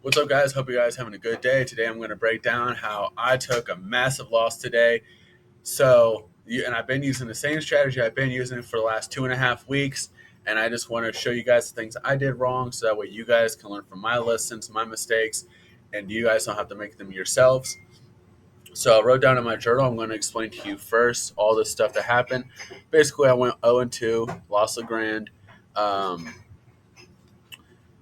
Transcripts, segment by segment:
What's up, guys? Hope you guys having a good day. Today, I'm going to break down how I took a massive loss today. And I've been using the same strategy I've been using for the last 2.5 weeks. And I just want to show you guys the things I did wrong so that way you guys can learn from my lessons, my mistakes, and you guys don't have to make them yourselves. So I wrote down in my journal, I'm going to explain to you first all the stuff that happened. Basically, I went 0-2, lost a grand. Um,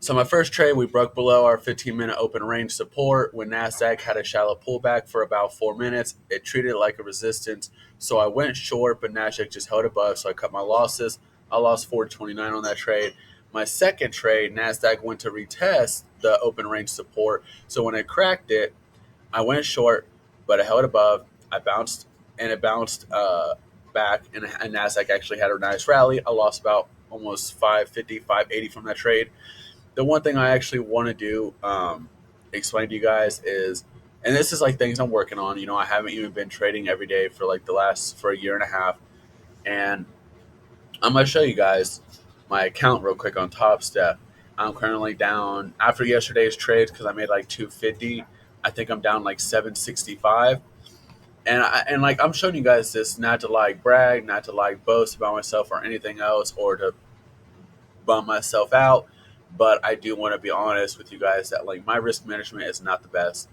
So my first trade, we broke below our 15-minute open range support. When Nasdaq had a shallow pullback for about 4 minutes, it treated it like a resistance. So I went short, but Nasdaq just held above, so I cut my losses. I lost 429 on that trade. My second trade, Nasdaq went to retest the open range support. So when it cracked it, I went short, but it held above. I bounced, and it bounced back, and Nasdaq actually had a nice rally. I lost about almost 550, 580 from that trade. The one thing I actually want to do, explain to you guys is, and this is like things I'm working on. I haven't even been trading every day for like for a year and a half, and I'm gonna show you guys my account real quick on Top Step. I'm currently down after yesterday's trades because I made like 250. I think I'm down like 765, and like I'm showing you guys this not to like brag, not to like boast about myself or anything else, or to bum myself out. But I do want to be honest with you guys that like my risk management is not the best.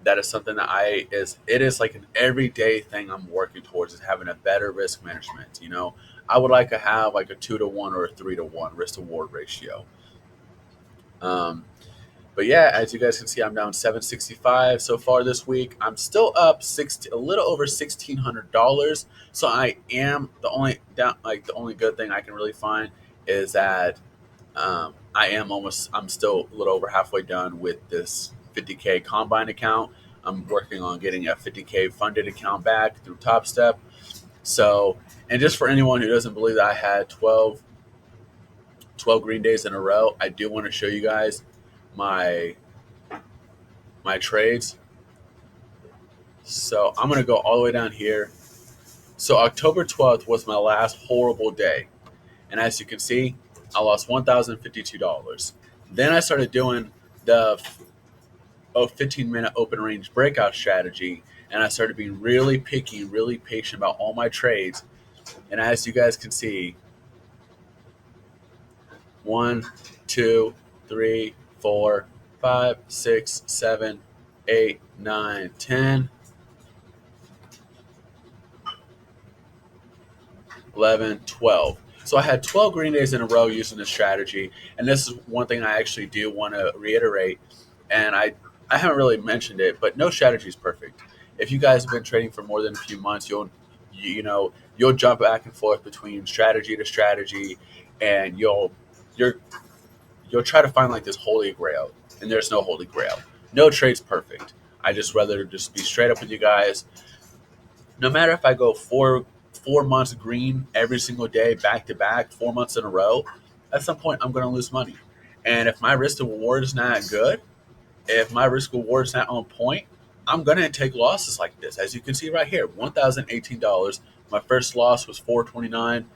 That is something that it is like an everyday thing I'm working towards, is having a better risk management. I would like to have like a 2-to-1 or a 3-to-1 risk reward ratio. Um, but yeah, as you guys can see, I'm down 765 so far this week. I'm still up a little over $1,600. So I am the only good thing I can really find is that I'm still a little over halfway done with this 50K combine account. I'm working on getting a 50K funded account back through Top Step. So, and just for anyone who doesn't believe that I had 12 green days in a row, I do want to show you guys my my trades. So I'm going to go all the way down here. So October 12th was my last horrible day. And as you can see, I lost $1,052. Then I started doing the 15-minute open range breakout strategy, and I started being really picky, really patient about all my trades. And as you guys can see, 1, 2, 3, 4, 5, 6, 7, 8, 9, 10, 11, 12. So I had 12 green days in a row using this strategy. And this is one thing I actually do want to reiterate. And I haven't really mentioned it, but no strategy is perfect. If you guys have been trading for more than a few months, you'll jump back and forth between strategy to strategy, and you're you'll try to find like this holy grail, and there's no holy grail. No trade's perfect. I just rather just be straight up with you guys. No matter if I go 4 months green every single day, back to back, 4 months in a row, at some point I'm going to lose money. And if my risk to reward is not good, if my risk reward is not on point, I'm going to take losses like this. As you can see right here, $1,018. My first loss was 429,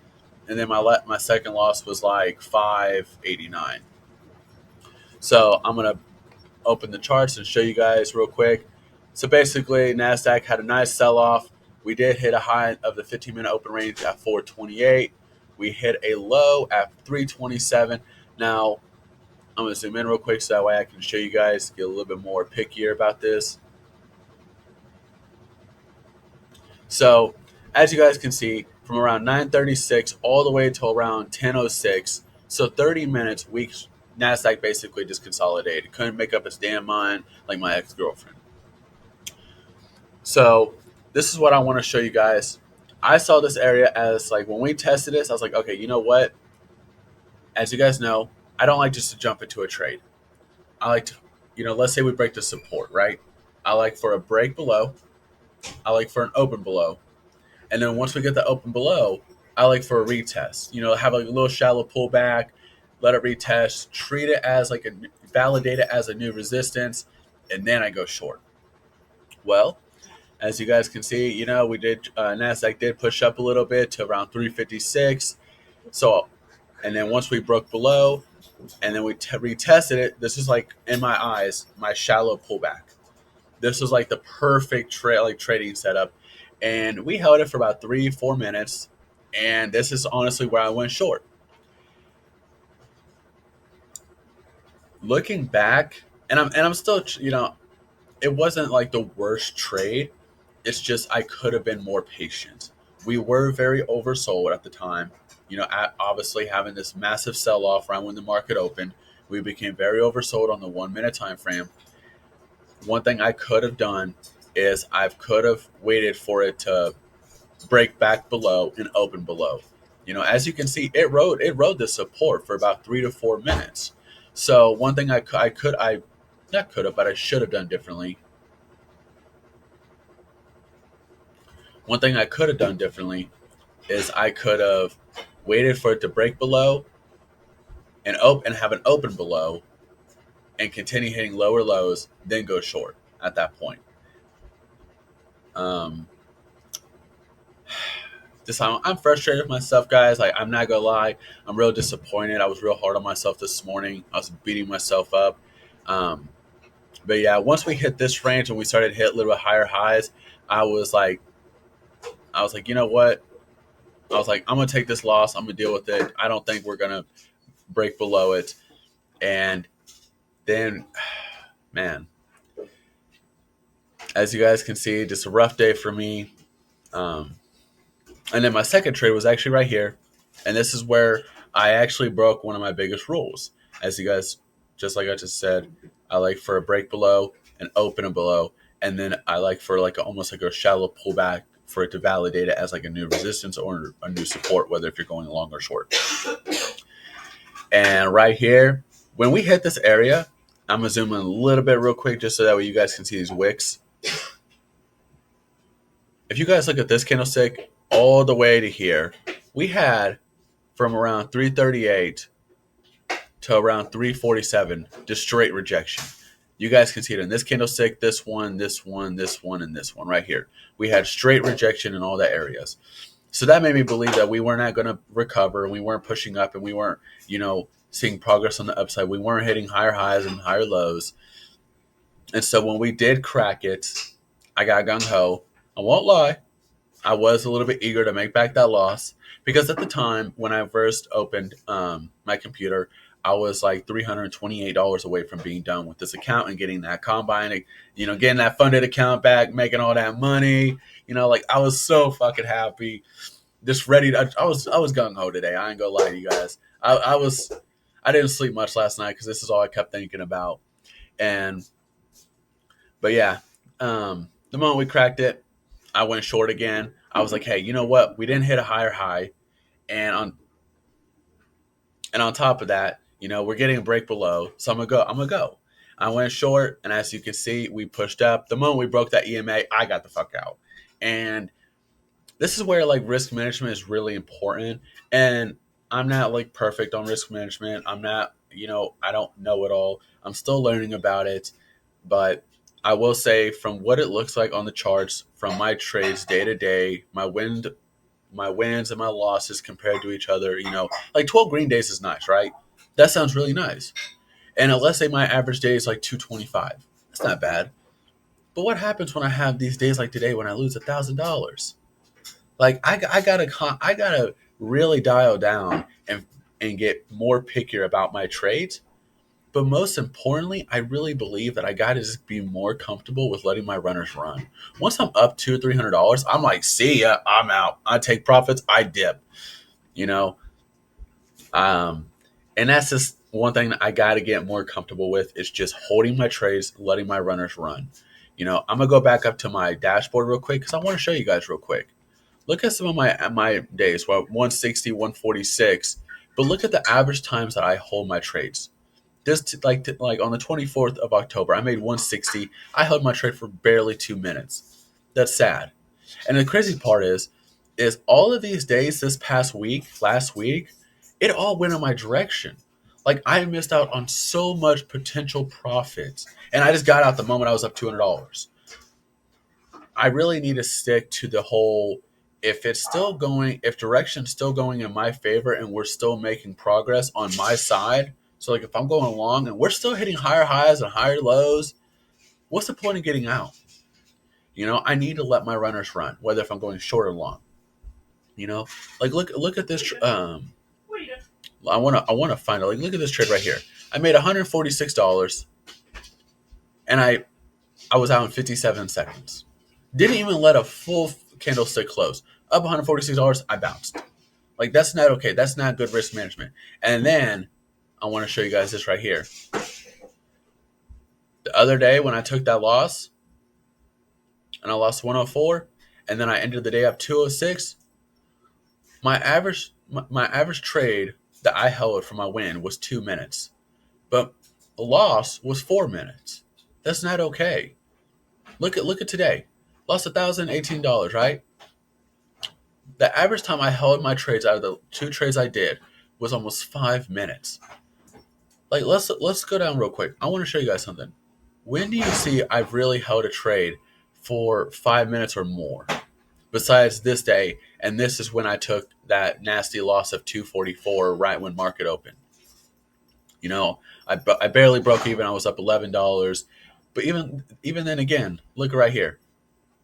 and then my second loss was like 589. So I'm going to open the charts and show you guys real quick. So basically, Nasdaq had a nice sell-off. We did hit a high of the 15-minute open range at 428. We hit a low at 327. Now, I'm going to zoom in real quick so that way I can show you guys, get a little bit more pickier about this. So, as you guys can see, from around 9:36 all the way till around 10:06, so 30 minutes, Nasdaq basically just consolidated. Couldn't make up its damn mind like my ex-girlfriend. So this is what I want to show you guys. I saw this area as like when we tested this, I was like, okay, you know what? As you guys know, I don't like just to jump into a trade. I like to, let's say we break the support, right? I like for a break below. I like for an open below. And then once we get the open below, I like for a retest. Have a little shallow pullback, let it retest, treat it as like validate it as a new resistance, and then I go short. Well, as you guys can see, we did Nasdaq did push up a little bit to around 356. So, and then once we broke below, and then we retested it. This is like, in my eyes, my shallow pullback. This was like the perfect trading setup, and we held it for about 3-4 minutes. And this is honestly where I went short. Looking back, and I'm still, it wasn't like the worst trade. It's just I could have been more patient. We were very oversold at the time. Obviously having this massive sell off right when the market opened, we became very oversold on the 1 minute time frame. One thing I could have done is I could have waited for it to break back below and open below. As you can see, it rode the support for about 3 to 4 minutes. So one thing I not could have, but I should have done differently. One thing I could have done differently is I could have waited for it to break below and have an open below and continue hitting lower lows, then go short at that point. Um, I'm frustrated with myself, guys. Like, I'm not gonna lie, I'm real disappointed. I was real hard on myself this morning. I was beating myself up. Um, but yeah, once we hit this range and we started to hit a little bit higher highs, I was like, you know what? I was like, I'm gonna take this loss. I'm gonna deal with it. I don't think we're gonna break below it. And then, man, as you guys can see, just a rough day for me. And then my second trade was actually right here. And this is where I actually broke one of my biggest rules. As you guys, just like I just said, I like for a break below and open below. And then I like for like almost like a shallow pullback for it to validate it as like a new resistance or a new support, whether if you're going long or short. And right here, when we hit this area, I'm going to zoom in a little bit real quick just so that way you guys can see these wicks. If you guys look at this candlestick all the way to here, we had from around 338 to around 347 just straight rejection. You guys can see it in this candlestick, this one, this one, this one, and this one right here. We had straight rejection in all the areas. So that made me believe that we were not going to recover, and we weren't pushing up, and we weren't, seeing progress on the upside. We weren't hitting higher highs and higher lows. And so when we did crack it, I got gung-ho. I won't lie. I was a little bit eager to make back that loss because at the time when I first opened my computer, I was like $328 away from being done with this account and getting that combine, getting that funded account back, making all that money. Like I was so fucking happy, just ready. I was gung ho today. I ain't gonna lie to you guys. I didn't sleep much last night because this is all I kept thinking about. But yeah, the moment we cracked it, I went short again. I was like, hey, you know what? We didn't hit a higher high, and on top of that, we're getting a break below, so I'm gonna go. I went short, and as you can see, we pushed up. The moment we broke that EMA, I got the fuck out. And this is where like risk management is really important. And I'm not like perfect on risk management. I'm not, I don't know it all. I'm still learning about it, but I will say from what it looks like on the charts, from my trades day to day, my wins and my losses compared to each other, like 12 green days is nice, right? That sounds really nice. And let's say my average day is like 225. That's not bad. But what happens when I have these days like today when I lose $1,000? Like I gotta really dial down and get more pickier about my trades. But most importantly, I really believe that I gotta just be more comfortable with letting my runners run. Once I'm up $200-300, I'm like, see ya, I'm out. I take profits, I dip. You know, and that's just one thing that I gotta get more comfortable with is just holding my trades, letting my runners run. I'm gonna go back up to my dashboard real quick because I want to show you guys real quick. Look at some of my days, 160, 146, but look at the average times that I hold my trades. Like on the 24th of October, I made 160. I held my trade for barely 2 minutes. That's sad. And the crazy part is all of these days this last week, it all went in my direction. Like I missed out on so much potential profits, and I just got out the moment I was up $200. I really need to stick to the whole. If direction's still going in my favor and we're still making progress on my side, So like if I'm going long and we're still hitting higher highs and higher lows, what's the point of getting out? I need to let my runners run, whether if I'm going short or long. Like look at this. I wanna find it. Like look at this trade right here. I made $146, and I was out in 57 seconds. Didn't even let a full candlestick close. Up $146, I bounced. Like that's not okay. That's not good risk management. And then I want to show you guys this right here. The other day when I took that loss and I lost 104, and then I ended the day up 206, my average trade that I held for my win was 2 minutes, but the loss was 4 minutes. That's not okay. Look at today. Lost $1,018, right? The average time I held my trades out of the 2 trades I did was almost 5 minutes. Like let's go down real quick. I want to show you guys something. When do you see I've really held a trade for 5 minutes or more? Besides this day, and this is when I took that nasty loss of 244 right when market opened. I barely broke even. I was up $11. But even then again, look right here.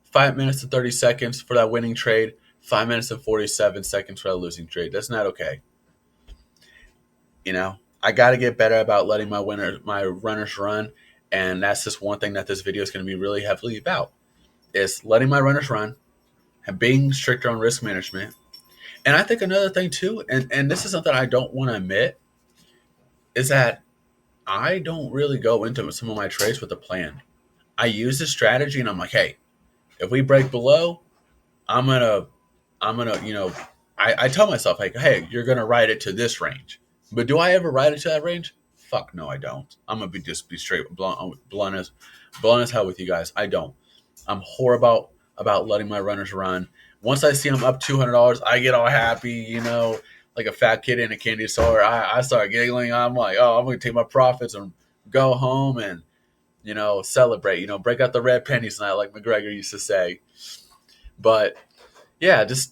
5 minutes and 30 seconds for that winning trade. 5 minutes and 47 seconds for that losing trade. That's not okay. I got to get better about letting my runners run. And that's just one thing that this video is going to be really heavily about, is letting my runners run and being stricter on risk management. And I think another thing too, and this is something I don't want to admit, is that I don't really go into some of my trades with a plan. I use this strategy and I'm like, hey, if we break below, I'm gonna, I tell myself like, hey, you're gonna ride it to this range. But do I ever ride it to that range? Fuck no, I don't. I'm gonna be straight blunt as hell with you guys. I don't. I'm horrible about letting my runners run. Once I see them up $200, I get all happy, like a fat kid in a candy store. I start giggling. I'm like, oh, I'm gonna take my profits and go home and celebrate. Break out the red pennies night, like McGregor used to say. But yeah, this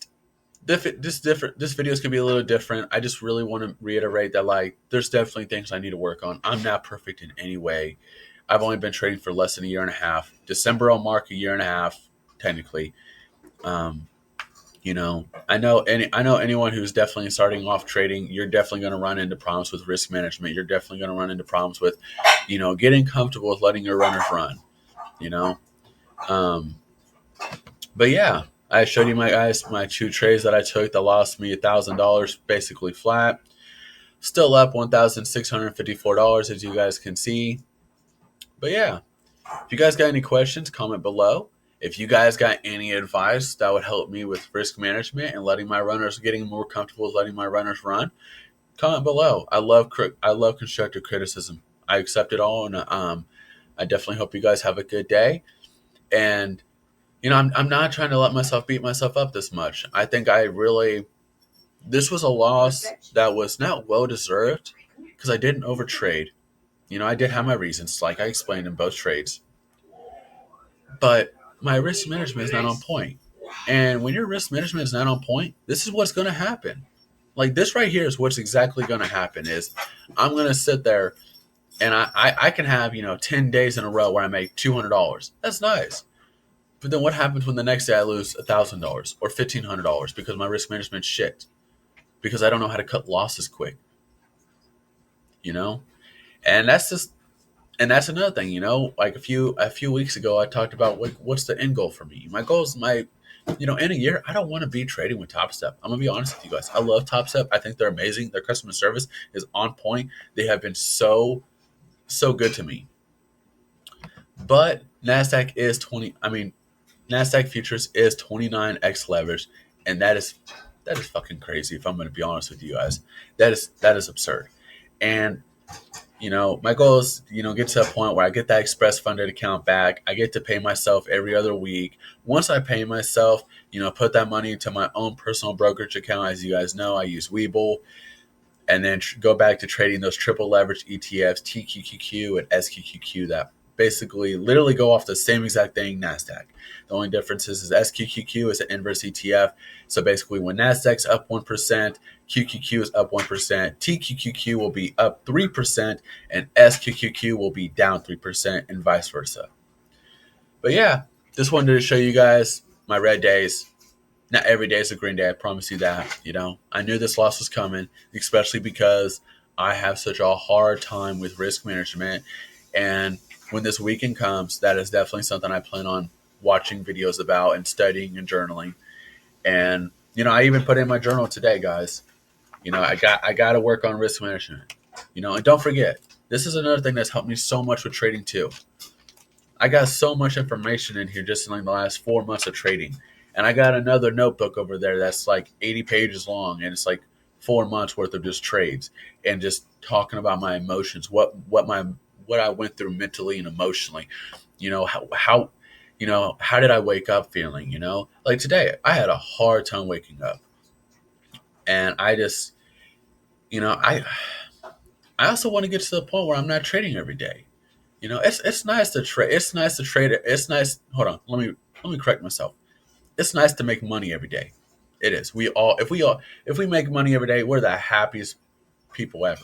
video is gonna be a little different. I just really want to reiterate that there's definitely things I need to work on. I'm not perfect in any way. I've only been trading for less than a year and a half. December will mark a year and a half, technically. I know anyone who's definitely starting off trading, you're definitely going to run into problems with risk management. You're definitely going to run into problems with, getting comfortable with letting your runners run. But yeah, I showed you my 2 trades that I took that lost me $1,000, basically flat. Still up $1,654, as you guys can see. But yeah, if you guys got any questions, comment below. If you guys got any advice that would help me with risk management and getting more comfortable with letting my runners run, comment below. I love constructive criticism. I accept it all, and I definitely hope you guys have a good day. And I'm not trying to let myself beat myself up this much. I think this was a loss that was not well deserved because I didn't overtrade. I did have my reasons, like I explained in both trades, but my risk management is not on point. And when your risk management is not on point, this is what's going to happen. Like this right here is what's exactly going to happen is I'm going to sit there and I can have, 10 days in a row where I make $200. That's nice. But then what happens when the next day I lose $1,000 or $1,500 because my risk management's shit? Because I don't know how to cut losses quick. And that's another thing, like a few weeks ago, I talked about what's the end goal for me. My goal is in a year, I don't want to be trading with Top Step. I'm going to be honest with you guys. I love Top Step. I think they're amazing. Their customer service is on point. They have been so good to me. But NASDAQ futures is 29x leverage. And that is fucking crazy. If I'm going to be honest with you guys, that is absurd. And my goal is, get to a point where I get that express funded account back. I get to pay myself every other week. Once I pay myself, put that money into my own personal brokerage account. As you guys know, I use Webull, and then go back to trading those triple leverage ETFs, TQQQ and SQQQ that basically literally go off the same exact thing NASDAQ. The only difference is SQQQ is an inverse ETF. So basically when NASDAQ's up 1%, QQQ is up 1%, TQQQ will be up 3%, and SQQQ will be down 3%, and vice versa. But yeah, just wanted to show you guys my red days. Not every day is a green day, I promise you that. I knew this loss was coming, especially because I have such a hard time with risk management. And when this weekend comes, that is definitely something I plan on watching videos about and studying and journaling. And I even put in my journal today, guys. I got to work on risk management. And don't forget, this is another thing that's helped me so much with trading too. I got so much information in here just in like the last 4 months of trading. And I got another notebook over there that's like 80 pages long, and it's like 4 months worth of just trades and just talking about my emotions, what I went through mentally and emotionally. How did I wake up feeling? Like today, I had a hard time waking up, and I just, I also want to get to the point where I'm not trading every day. It's nice to trade. It's nice to trade. It's nice. Hold on. Let me correct myself. It's nice to make money every day. It is. If we make money every day, we're the happiest people ever.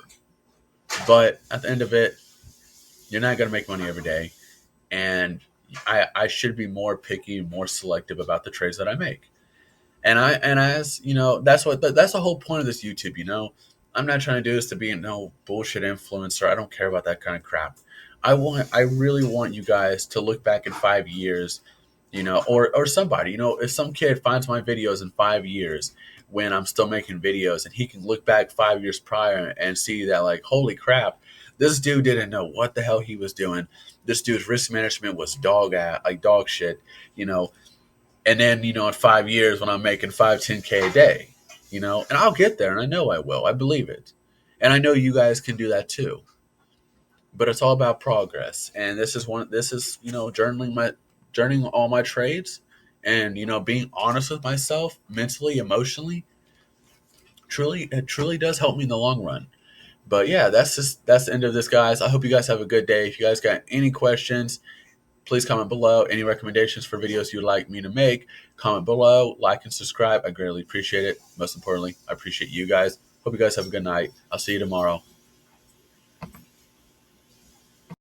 But at the end of it, you're not going to make money every day, and I should be more picky, more selective about the trades that I make. And as that's the whole point of this YouTube. I'm not trying to do this to be no bullshit influencer. I don't care about that kind of crap. I really want you guys to look back in 5 years, or somebody, if some kid finds my videos in 5 years when I'm still making videos, and he can look back 5 years prior and see that, like, holy crap, this dude didn't know what the hell he was doing. This dude's risk management was dog shit, and then, in 5 years when I'm making 10K a day, and I'll get there, and I know I will. I believe it. And I know you guys can do that too. But it's all about progress. And this is journaling all my trades, and being honest with myself mentally, emotionally. It truly does help me in the long run. But yeah, that's the end of this, guys. I hope you guys have a good day. If you guys got any questions, please comment below. Any recommendations for videos you'd like me to make, comment below. Like and subscribe. I greatly appreciate it. Most importantly, I appreciate you guys. Hope you guys have a good night. I'll see you tomorrow.